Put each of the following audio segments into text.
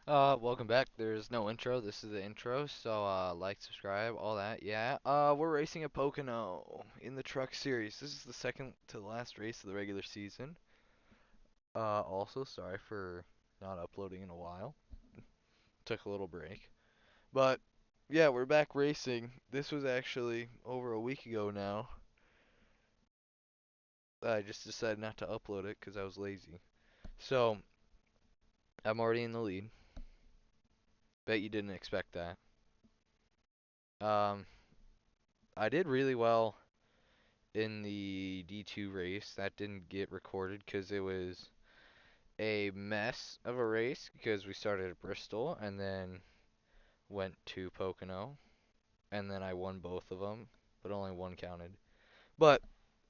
Welcome back. There's no intro. This is the intro, so like, subscribe, all that. Yeah. We're racing a Pocono in the truck series. This is the second to the last race of the regular season. Also sorry for not uploading in a while. Took a little break. But yeah, we're back racing. This was actually over a week ago now. I just decided not to upload it because I was lazy. So, I'm already in the lead. Bet you didn't expect that. Um, I did really well in the D2 race. That didn't get recorded because it was a mess of a race because we started at Bristol and then went to Pocono and then I won both of them, but only one counted. But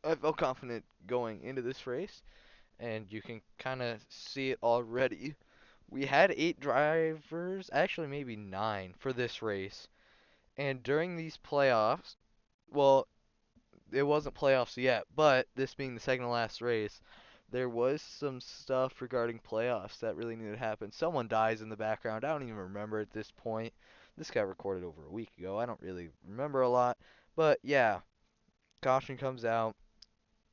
I felt confident going into this race, and you can kind of see it already. We had 8 drivers, actually maybe 9 for this race. And during these playoffs, well, it wasn't playoffs yet, but this being the second to last race, there was some stuff regarding playoffs that really needed to happen. Someone dies in the background. I don't even remember at this point. This got recorded over a week ago. I don't really remember a lot. But yeah, caution comes out.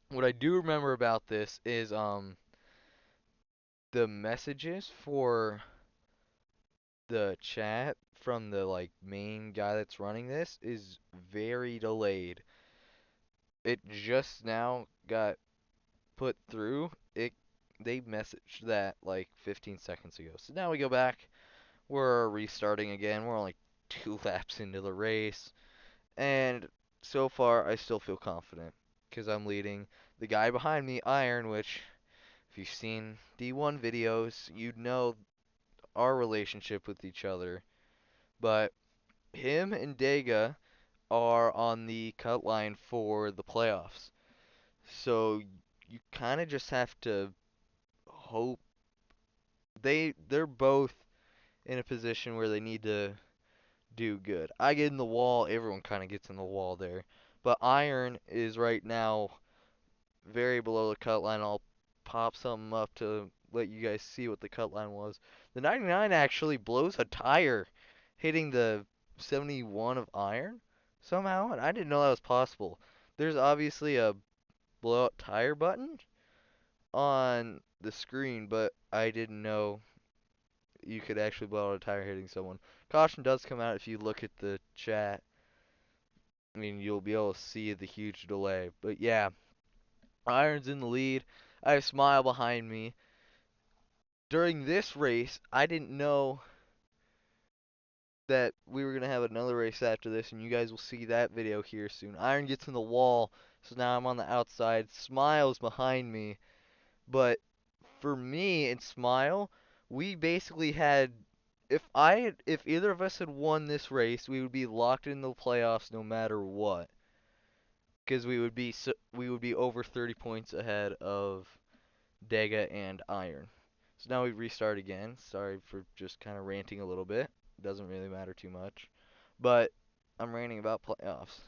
What I do remember about this is the messages for the chat from the main guy that's running this is very delayed. It just now got put through, they messaged that like 15 seconds ago. So now we go back. We're restarting again. We're only 2 laps into the race, and so far I still feel confident because I'm leading. The guy behind me, Iron, which if you've seen D1 videos, you'd know our relationship with each other. But him and Dega are on the cut line for the playoffs. So you kind of just have to hope they're both in a position where they need to do good. I get in the wall, everyone kind of gets in the wall there. But Iron is right now very below the cut line. I'll pop something up to let you guys see what the cut line was. The 99 actually blows a tire, hitting the 71 of Iron somehow, and I didn't know that was possible. There's obviously a blowout tire button on the screen, but I didn't know you could actually blow out a tire hitting someone. Caution does come out if you look at the chat. I mean, you'll be able to see the huge delay. But yeah, Iron's in the lead. I have Smile behind me. During this race, I didn't know that we were going to have another race after this, and you guys will see that video here soon. Iron gets in the wall, so now I'm on the outside. Smile's behind me. But for me and Smile, we basically had if either of us had won this race, we would be locked in the playoffs no matter what, because we would be over 30 points ahead of Dega and Iron. So now we restart again. Sorry for just kind of ranting a little bit. Doesn't really matter too much, but I'm ranting about playoffs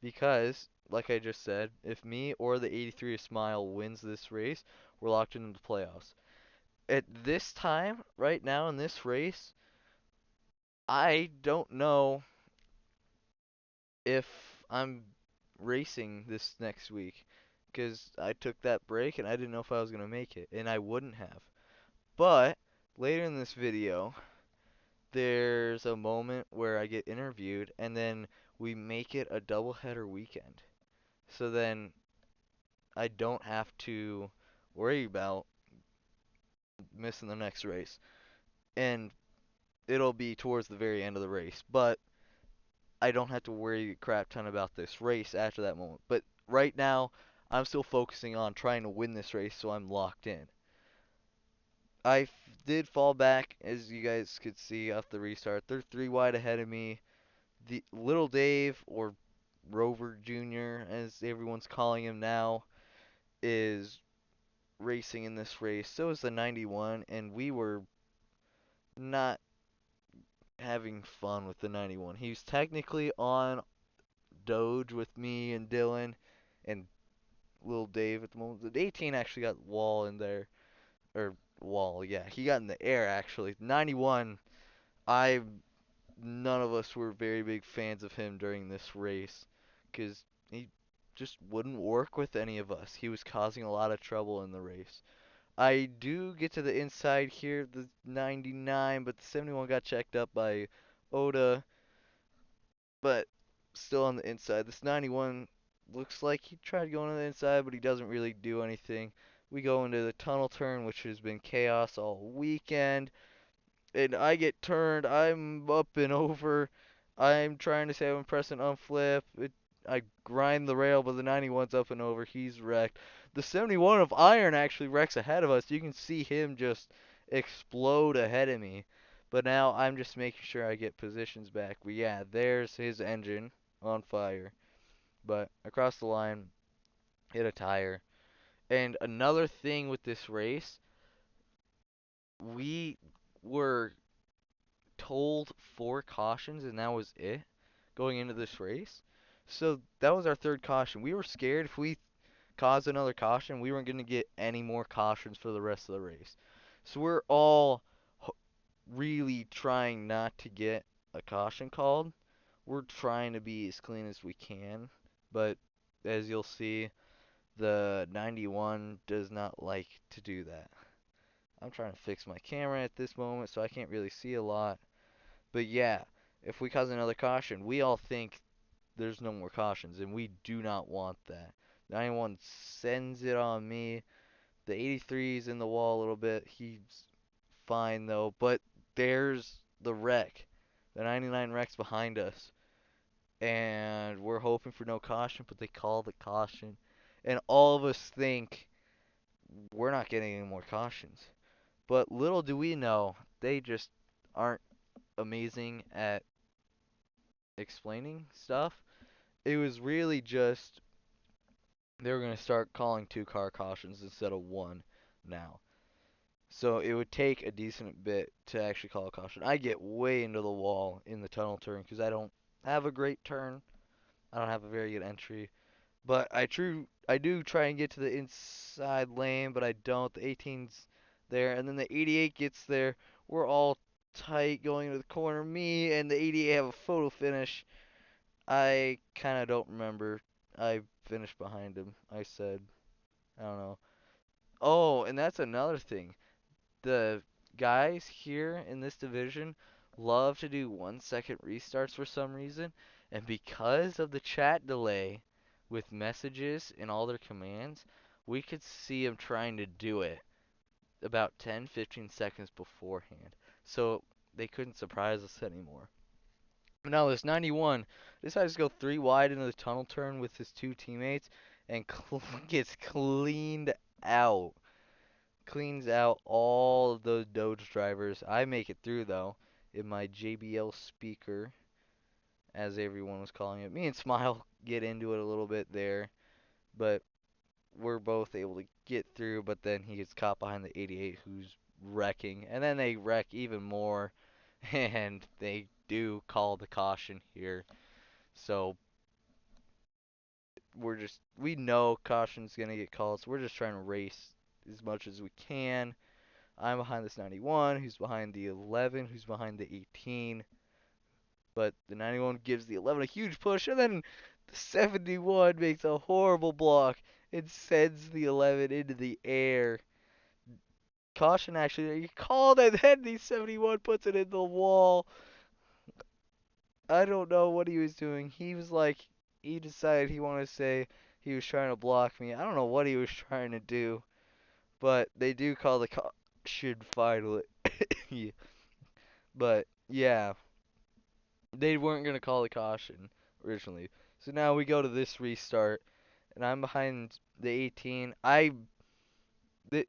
because, like I just said, if me or the 83 Smile wins this race, we're locked into the playoffs. At this time, right now in this race, I don't know if I'm racing this next week because I took that break and I didn't know if I was going to make it, and I wouldn't have. But later in this video, there's a moment where I get interviewed and then we make it a doubleheader weekend. So then I don't have to worry about missing the next race. And it'll be towards the very end of the race. But I don't have to worry a crap ton about this race after that moment. But right now, I'm still focusing on trying to win this race, so I'm locked in. Did fall back, as you guys could see off the restart. They're 3 wide ahead of me. The Little Dave, or Rover Jr., as everyone's calling him now, is racing in this race. So is the 91, and we were not having fun with the 91. He's technically on Doge with me and Dylan and Little Dave at the moment. The 18 actually got Wall in there, or wall. Yeah, he got in the air actually. 91. I None of us were very big fans of him during this race because he just wouldn't work with any of us. He was causing a lot of trouble in the race. I do get to the inside here of the 99, but the 71 got checked up by Oda, but still on the inside. This 91 looks like he tried going on the inside, but he doesn't really do anything. We go into the tunnel turn, which has been chaos all weekend, and I get turned. I'm up and over. I'm trying to say I'm pressing unflip. I grind the rail, but the 91's up and over. He's wrecked. The 71 of Iron actually wrecks ahead of us. You can see him just explode ahead of me. But now I'm just making sure I get positions back. But yeah, there's his engine on fire. But across the line, hit a tire. And another thing with this race, we were told 4 cautions, and that was it going into this race. So that was our third caution. We were scared if we caused another caution, we weren't going to get any more cautions for the rest of the race. So we're all really trying not to get a caution called. We're trying to be as clean as we can, but as you'll see, the 91 does not like to do that. I'm trying to fix my camera at this moment, so I can't really see a lot. But yeah, if we cause another caution, we all think there's no more cautions, and we do not want that. 91 sends it on me. The 83 is in the wall a little bit. He's fine though, but there's the wreck. The 99 wreck's behind us, and we're hoping for no caution, but they call the caution, and all of us think we're not getting any more cautions. But little do we know, they just aren't amazing at explaining stuff. It was really just they were going to start calling 2 car cautions instead of one now. So it would take a decent bit to actually call a caution. I get way into the wall in the tunnel turn because I don't have a great turn. I don't have a very good entry. But I do try and get to the inside lane, but I don't. The 18's there, and then the 88 gets there. We're all tight going into the corner. Me and the 88 have a photo finish. I kind of don't remember. I finished behind him. I said, I don't know. Oh, and that's another thing. The guys here in this division love to do 1 second restarts for some reason, and because of the chat delay with messages and all their commands, we could see them trying to do it about 10-15 seconds beforehand. So they couldn't surprise us anymore. Now this 91 decides to go 3 wide into the tunnel turn with his 2 teammates and gets cleaned out. Cleans out all of those Doge drivers. I make it through though in my JBL speaker, as everyone was calling it. Me and Smile get into it a little bit there, but we're both able to get through. But then he gets caught behind the 88, who's wrecking, and then they wreck even more, and they do call the caution here. So we know caution's gonna get called, so we're just trying to race as much as we can. I'm behind this 91, who's behind the 11, who's behind the 18. But the 91 gives the 11 a huge push, and then the 71 makes a horrible block and sends the 11 into the air. Caution actually, you called, and then the 71 puts it in the wall. I don't know what he was doing. He was like, he decided he wanted to say he was trying to block me. I don't know what he was trying to do, but they do call the caution finally. But yeah, they weren't gonna call the caution originally. So now we go to this restart, and I'm behind the 18.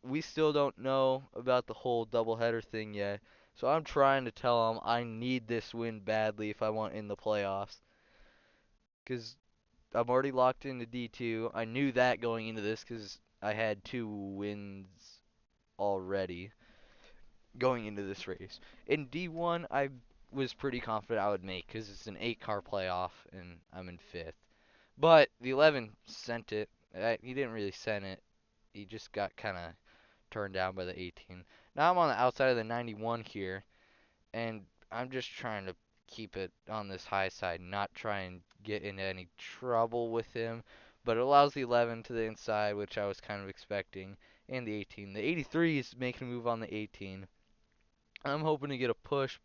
We still don't know about the whole doubleheader thing yet. So I'm trying to tell them I need this win badly if I want in the playoffs. Because I'm already locked into D2. I knew that going into this because I had 2 wins already going into this race. In D1, I was pretty confident I would make because it's an 8 car playoff and I'm in 5th. But the 11 sent it. He didn't really send it. He just got kind of turned down by the 18. Now I'm on the outside of the 91 here, and I'm just trying to keep it on this high side, not try and get into any trouble with him. But it allows the 11 to the inside, which I was kind of expecting, and the 18. The 83 is making a move on the 18. I'm hoping to get a push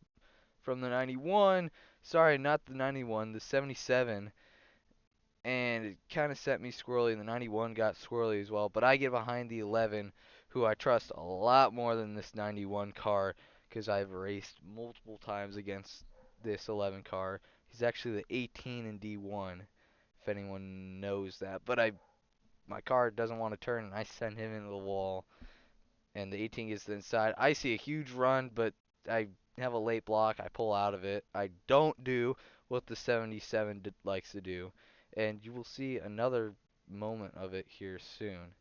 from the 91. Sorry, not the 91, the 77. And it kind of set me squirrely, and the 91 got squirrely as well. But I get behind the 11, who I trust a lot more than this 91 car, because I've raced multiple times against this 11 car. He's actually the 18 in D1, if anyone knows that. But my car doesn't want to turn, and I send him into the wall, and the 18 gets to the inside. I see a huge run, but I have a late block. I pull out of it. I don't do what the 77 likes to do, and you will see another moment of it here soon.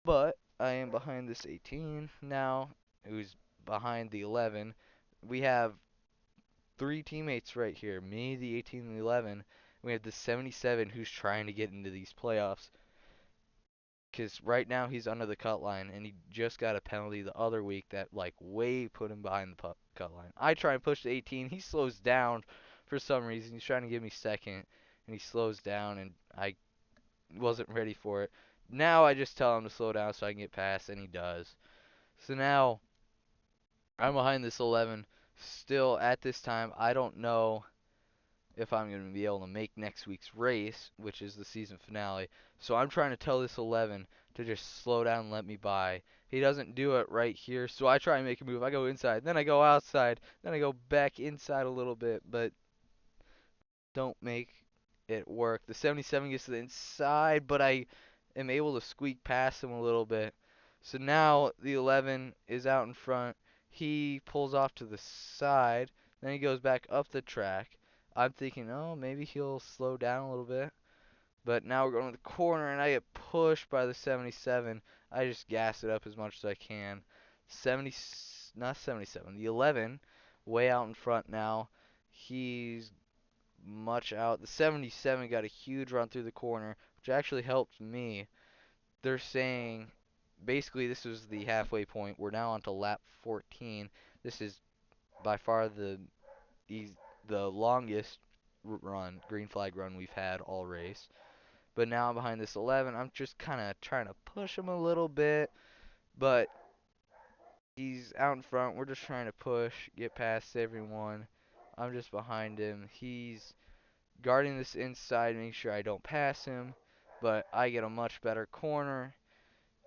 But I am behind this 18 now, who's behind the 11. We have three teammates right here, me, the 18, and the 11. We have the 77 who's trying to get into these playoffs. Because right now he's under the cut line, and he just got a penalty the other week that, like, way put him behind the cut line. I try and push to 18. He slows down for some reason. He's trying to give me second, and he slows down, and I wasn't ready for it. Now I just tell him to slow down so I can get past, and he does. So now I'm behind this 11. Still, at this time, I don't know if I'm going to be able to make next week's race, which is the season finale. So I'm trying to tell this 11 to just slow down and let me by. He doesn't do it right here, so I try and make a move. I go inside, then I go outside, then I go back inside a little bit, but don't make it work. The 77 gets to the inside, but I am able to squeak past him a little bit. So now the 11 is out in front. He pulls off to the side, then he goes back up the track. I'm thinking, oh, maybe he'll slow down a little bit. But now we're going to the corner, and I get pushed by the 77. I just gas it up as much as I can. 70, not 77, the 11, way out in front now. He's much out. The 77 got a huge run through the corner, which actually helped me. They're saying basically this is the halfway point. We're now on to lap 14. This is by far the longest run, green flag run we've had all race. But now I'm behind this 11. I'm just kind of trying to push him a little bit, but he's out in front. We're just trying to push, get past everyone. I'm just behind him. He's guarding this inside, making sure I don't pass him, but I get a much better corner.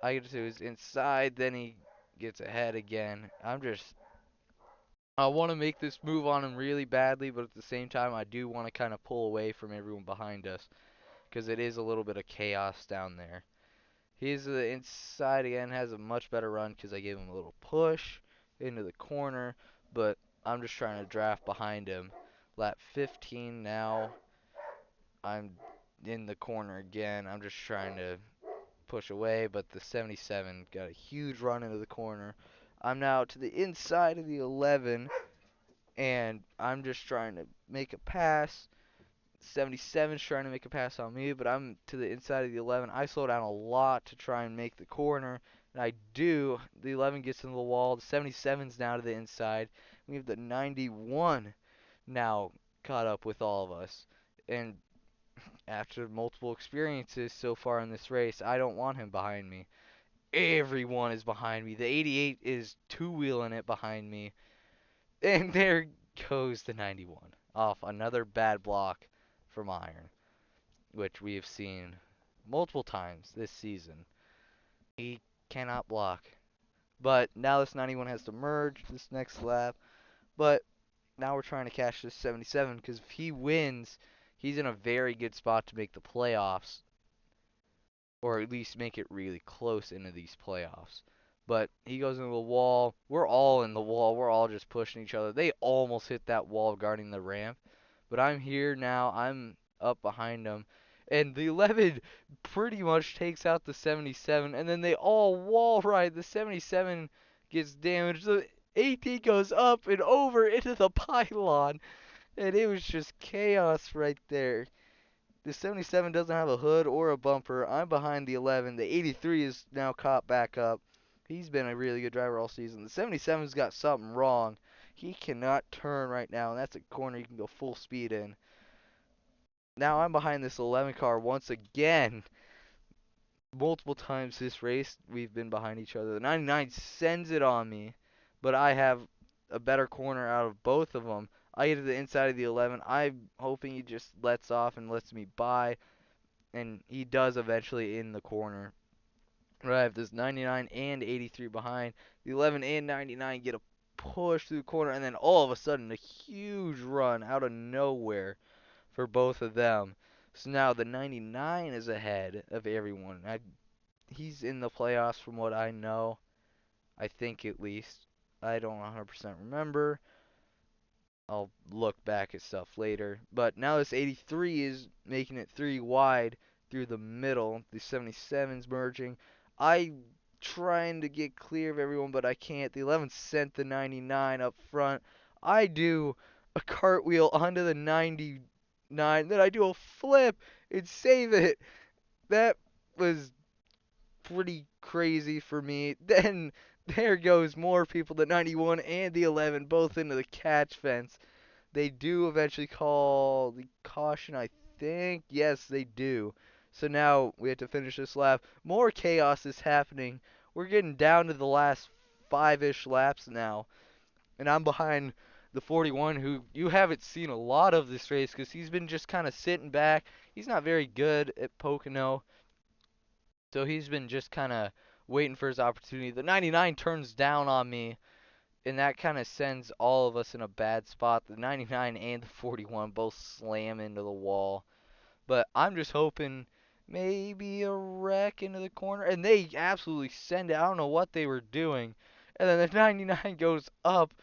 I get to his inside, then he gets ahead again. I want to make this move on him really badly, but at the same time, I do want to kind of pull away from everyone behind us, because it is a little bit of chaos down there. He's the inside again, has a much better run because I gave him a little push into the corner, but I'm just trying to draft behind him. Lap 15 now. I'm in the corner again. I'm just trying to push away, but the 77 got a huge run into the corner. I'm now to the inside of the 11, and I'm just trying to make a pass. 77's trying to make a pass on me, but I'm to the inside of the 11. I slow down a lot to try and make the corner, and I do. The 11 gets into the wall. The 77's now to the inside. We have the 91 now caught up with all of us. And after multiple experiences so far in this race, I don't want him behind me. Everyone is behind me. The 88 is two-wheeling it behind me. And there goes the 91 off another bad block from Iron, which we have seen multiple times this season. He cannot block. But now this 91 has to merge this next lap. But now we're trying to catch this 77 because if he wins, he's in a very good spot to make the playoffs, or at least make it really close into these playoffs. But he goes into the wall. We're all in the wall. We're all just pushing each other. They almost hit that wall guarding the ramp. But I'm here now. I'm up behind them. And the 11 pretty much takes out the 77. And then they all wall ride. The 77 gets damaged. The 18 goes up and over into the pylon. And it was just chaos right there. The 77 doesn't have a hood or a bumper. I'm behind the 11. The 83 is now caught back up. He's been a really good driver all season. The 77's got something wrong. He cannot turn right now, and that's a corner you can go full speed in. Now I'm behind this 11 car once again. Multiple times this race, we've been behind each other. The 99 sends it on me, but I have a better corner out of both of them. I get to the inside of the 11. I'm hoping he just lets off and lets me by, and he does eventually in the corner. But I have this 99 and 83 behind. The 11 and 99 get a push through the corner, and then all of a sudden, a huge run out of nowhere for both of them. So now the 99 is ahead of everyone. He's in the playoffs from what I know. I think at least. I don't 100% remember. I'll look back at stuff later. But now this 83 is making it 3 wide through the middle. The 77's merging. I trying to get clear of everyone, but I can't. The 11 sent the 99 up front. I do a cartwheel onto the 99. Then I do a flip and save it. That was pretty crazy for me. Then there goes more people, the 91 and the 11, both into the catch fence. They do eventually call the caution, I think. Yes, they do. So now we have to finish this lap. More chaos is happening. We're getting down to the last 5-ish laps now. And I'm behind the 41, who you haven't seen a lot of this race because he's been just kind of sitting back. He's not very good at Pocono. So he's been just kind of waiting for his opportunity. The 99 turns down on me, and that kind of sends all of us in a bad spot. The 99 and the 41 both slam into the wall. But I'm just hoping maybe a wreck into the corner. And they absolutely send it. I don't know what they were doing. And then the 99 goes up.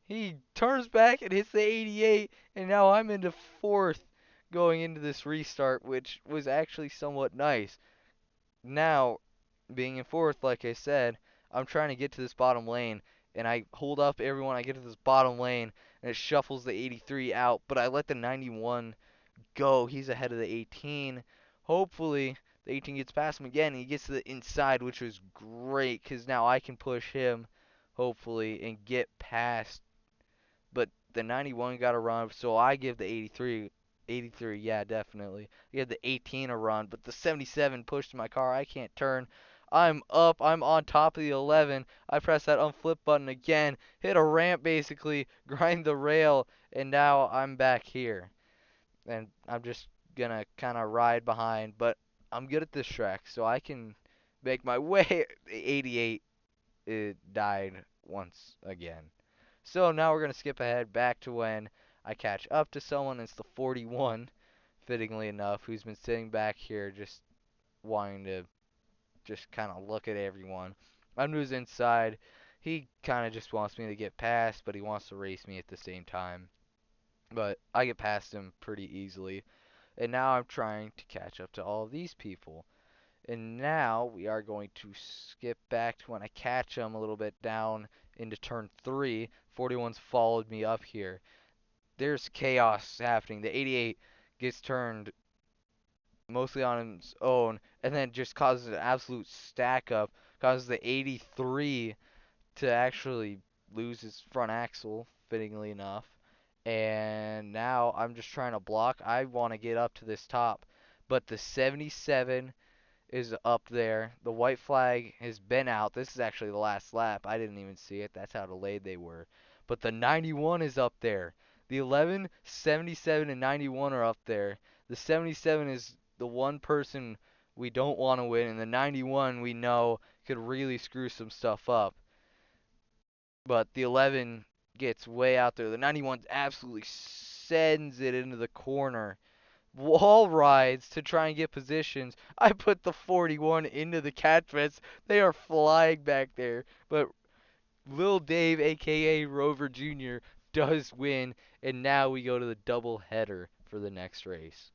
He turns back and hits the 88. And now I'm into fourth going into this restart, which was actually somewhat nice. Now, being in fourth, like I said, I'm trying to get to this bottom lane, and I hold up everyone. I get to this bottom lane, and it shuffles the 83 out, but I let the 91 go. He's ahead of the 18. Hopefully, the 18 gets past him again, and he gets to the inside, which was great, because now I can push him, hopefully, and get past. But the 91 got a run, so I give the 83, yeah, definitely. I give the 18 a run, but the 77 pushed my car. I can't turn. I'm up. I'm on top of the 11. I press that unflip button again, hit a ramp basically, grind the rail, and now I'm back here. And I'm just gonna kind of ride behind, but I'm good at this track, so I can make my way. 88, it died once again. So now we're going to skip ahead back to when I catch up to someone. It's the 41, fittingly enough, who's been sitting back here just wanting to just kind of look at everyone. I'm who's inside. He kind of just wants me to get past, but he wants to race me at the same time. But I get past him pretty easily. And now I'm trying to catch up to all of these people. And now we are going to skip back to when I catch him a little bit down into turn 3. 41's followed me up here. There's chaos happening. The 88 gets turned mostly on its own and then just causes an absolute stack up. Causes the 83 to actually lose his front axle, fittingly enough. And now I'm just trying to block. I want to get up to this top. But the 77 is up there. The white flag has been out. This is actually the last lap. I didn't even see it. That's how delayed they were. But the 91 is up there. The 11, 77, and 91 are up there. The 77 is the one person we don't want to win, and the 91 we know could really screw some stuff up. But the 11 gets way out there. The 91 absolutely sends it into the corner. Wall rides to try and get positions. I put the 41 into the cat fence. They are flying back there. But Lil Dave, aka Rover Jr., does win. And now we go to the double header for the next race.